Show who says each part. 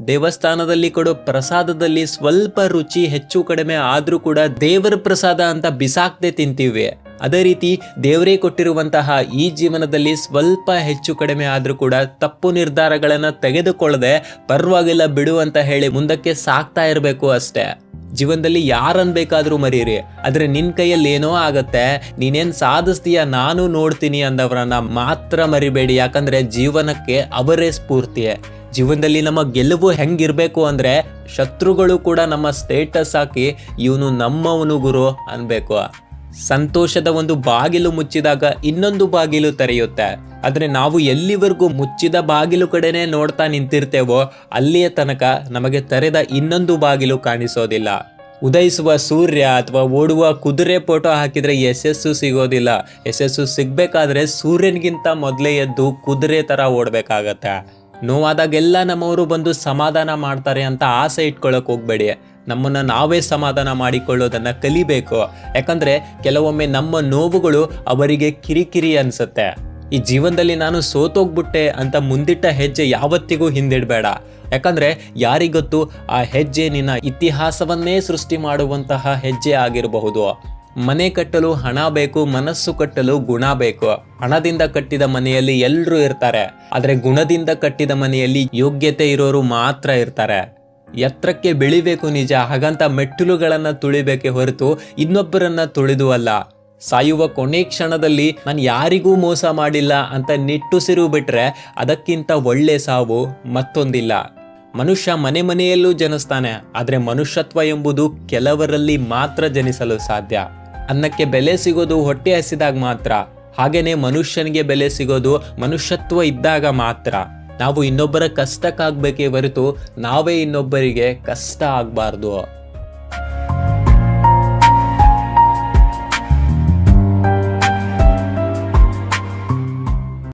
Speaker 1: ದೇವಸ್ಥಾನದಲ್ಲಿ ಕೊಡೋ ಪ್ರಸಾದದಲ್ಲಿ ಸ್ವಲ್ಪ ರುಚಿ ಹೆಚ್ಚು ಕಡಿಮೆ ಆದ್ರೂ ಕೂಡ ದೇವರ ಪ್ರಸಾದ ಅಂತ ಬಿಸಾಕ್ದೆ ತಿಂತೀವಿ. ಅದೇ ರೀತಿ ದೇವರೇ ಕೊಟ್ಟಿರುವಂತಹ ಈ ಜೀವನದಲ್ಲಿ ಸ್ವಲ್ಪ ಹೆಚ್ಚು ಕಡಿಮೆ ಆದ್ರೂ ಕೂಡ ತಪ್ಪು ನಿರ್ಧಾರಗಳನ್ನ ತೆಗೆದುಕೊಳ್ಳದೆ ಪರವಾಗಿಲ್ಲ ಬಿಡು ಅಂತ ಹೇಳಿ ಮುಂದಕ್ಕೆ ಸಾಕ್ತಾ ಇರಬೇಕು ಅಷ್ಟೇ. ಜೀವನದಲ್ಲಿ ಯಾರನ್ ಬೇಕಾದ್ರೂ ಮರೀರಿ, ಆದ್ರೆ ನಿನ್ ಕೈಯಲ್ಲಿ ಏನೋ ಆಗತ್ತೆ, ನೀನೇನ್ ಸಾಧಿಸ್ತೀಯ ನಾನು ನೋಡ್ತೀನಿ ಅಂದವರನ್ನ ಮಾತ್ರ ಮರಿಬೇಡಿ. ಯಾಕಂದ್ರೆ ಜೀವನಕ್ಕೆ ಅವರೇ ಸ್ಫೂರ್ತಿ. ಜೀವನದಲ್ಲಿ ನಮ್ಮ ಗೆಲುವು ಹೆಂಗಿರ್ಬೇಕು ಅಂದ್ರೆ ಶತ್ರುಗಳು ಕೂಡ ನಮ್ಮ ಸ್ಟೇಟಸ್ ಹಾಕಿ ಇವನು ನಮ್ಮವನು ಗುರು ಅನ್ಬೇಕು. ಸಂತೋಷದ ಒಂದು ಬಾಗಿಲು ಮುಚ್ಚಿದಾಗ ಇನ್ನೊಂದು ಬಾಗಿಲು ತೆರೆಯುತ್ತೆ. ಆದ್ರೆ ನಾವು ಎಲ್ಲಿವರೆಗೂ ಮುಚ್ಚಿದ ಬಾಗಿಲು ಕಡೆನೆ ನೋಡ್ತಾ ನಿಂತಿರ್ತೇವೋ ಅಲ್ಲಿಯ ತನಕ ನಮಗೆ ತೆರೆದ ಇನ್ನೊಂದು ಬಾಗಿಲು ಕಾಣಿಸೋದಿಲ್ಲ. ಉದಯಿಸುವ ಸೂರ್ಯ ಅಥವಾ ಓಡುವ ಕುದುರೆ ಫೋಟೋ ಹಾಕಿದ್ರೆ ಯಶಸ್ಸು ಸಿಗೋದಿಲ್ಲ. ಯಶಸ್ಸು ಸಿಗ್ಬೇಕಾದ್ರೆ ಸೂರ್ಯನಿಗಿಂತ ಮೊದಲೇ ಎದ್ದು ಕುದುರೆ ತರ ಓಡ್ಬೇಕಾಗತ್ತೆ. ನೋವಾದಾಗೆಲ್ಲ ನಮ್ಮವರು ಬಂದು ಸಮಾಧಾನ ಮಾಡ್ತಾರೆ ಅಂತ ಆಸೆ ಇಟ್ಕೊಳ್ಳೋಕೆ ಹೋಗ್ಬೇಡಿ. ನಮ್ಮನ್ನ ನಾವೇ ಸಮಾಧಾನ ಮಾಡಿಕೊಳ್ಳೋದನ್ನ ಕಲಿಬೇಕು. ಯಾಕಂದ್ರೆ ಕೆಲವೊಮ್ಮೆ ನಮ್ಮ ನೋವುಗಳು ಅವರಿಗೆ ಕಿರಿಕಿರಿ ಅನ್ಸುತ್ತೆ. ಈ ಜೀವನದಲ್ಲಿ ನಾನು ಸೋತೋಗ್ಬಿಟ್ಟೆ ಅಂತ ಮುಂದಿಟ್ಟ ಹೆಜ್ಜೆ ಯಾವತ್ತಿಗೂ ಹಿಂದಿಡಬೇಡ. ಯಾಕಂದ್ರೆ ಯಾರಿಗೊತ್ತು ಆ ಹೆಜ್ಜೆ ನಿನ್ನ ಇತಿಹಾಸವನ್ನೇ ಸೃಷ್ಟಿ ಮಾಡುವಂತಹ ಹೆಜ್ಜೆ ಆಗಿರಬಹುದು. ಮನೆ ಕಟ್ಟಲು ಹಣ ಬೇಕು, ಮನಸ್ಸು ಕಟ್ಟಲು ಗುಣ ಬೇಕು. ಹಣದಿಂದ ಕಟ್ಟಿದ ಮನೆಯಲ್ಲಿ ಎಲ್ಲರೂ ಇರ್ತಾರೆ, ಆದ್ರೆ ಗುಣದಿಂದ ಕಟ್ಟಿದ ಮನೆಯಲ್ಲಿ ಯೋಗ್ಯತೆ ಇರೋರು ಮಾತ್ರ ಇರ್ತಾರೆ. ಎತ್ತರಕ್ಕೆ ಬೆಳಿಬೇಕು ನಿಜ, ಹಾಗಂತ ಮೆಟ್ಟಿಲುಗಳನ್ನ ತುಳಿಬೇಕೆ ಹೊರತು ಇನ್ನೊಬ್ಬರನ್ನ ತುಳಿದು ಅಲ್ಲ. ಸಾಯುವ ಕೊನೆ ಕ್ಷಣದಲ್ಲಿ ನಾನು ಯಾರಿಗೂ ಮೋಸ ಮಾಡಿಲ್ಲ ಅಂತ ನಿಟ್ಟುಸಿರು ಬಿಟ್ರೆ ಅದಕ್ಕಿಂತ ಒಳ್ಳೆ ಸಾವು ಮತ್ತೊಂದಿಲ್ಲ. ಮನುಷ್ಯ ಮನೆ ಮನೆಯಲ್ಲೂ ಜನಿಸ್ತಾನೆ, ಆದ್ರೆ ಮನುಷ್ಯತ್ವ ಎಂಬುದು ಕೆಲವರಲ್ಲಿ ಮಾತ್ರ ಜನಿಸಲು ಸಾಧ್ಯ. ಅನ್ನಕ್ಕೆ ಬೆಲೆ ಸಿಗೋದು ಹೊಟ್ಟೆ ಹಸಿದಾಗ ಮಾತ್ರ, ಹಾಗೇನೆ ಮನುಷ್ಯನಿಗೆ ಬೆಲೆ ಸಿಗೋದು ಮನುಷ್ಯತ್ವ ಇದ್ದಾಗ ಮಾತ್ರ. ನಾವು ಇನ್ನೊಬ್ಬರ ಕಷ್ಟಕ್ಕಾಗಬೇಕೇ ಹೊರತು ನಾವೇ ಇನ್ನೊಬ್ಬರಿಗೆ ಕಷ್ಟ ಆಗಬಾರ್ದು.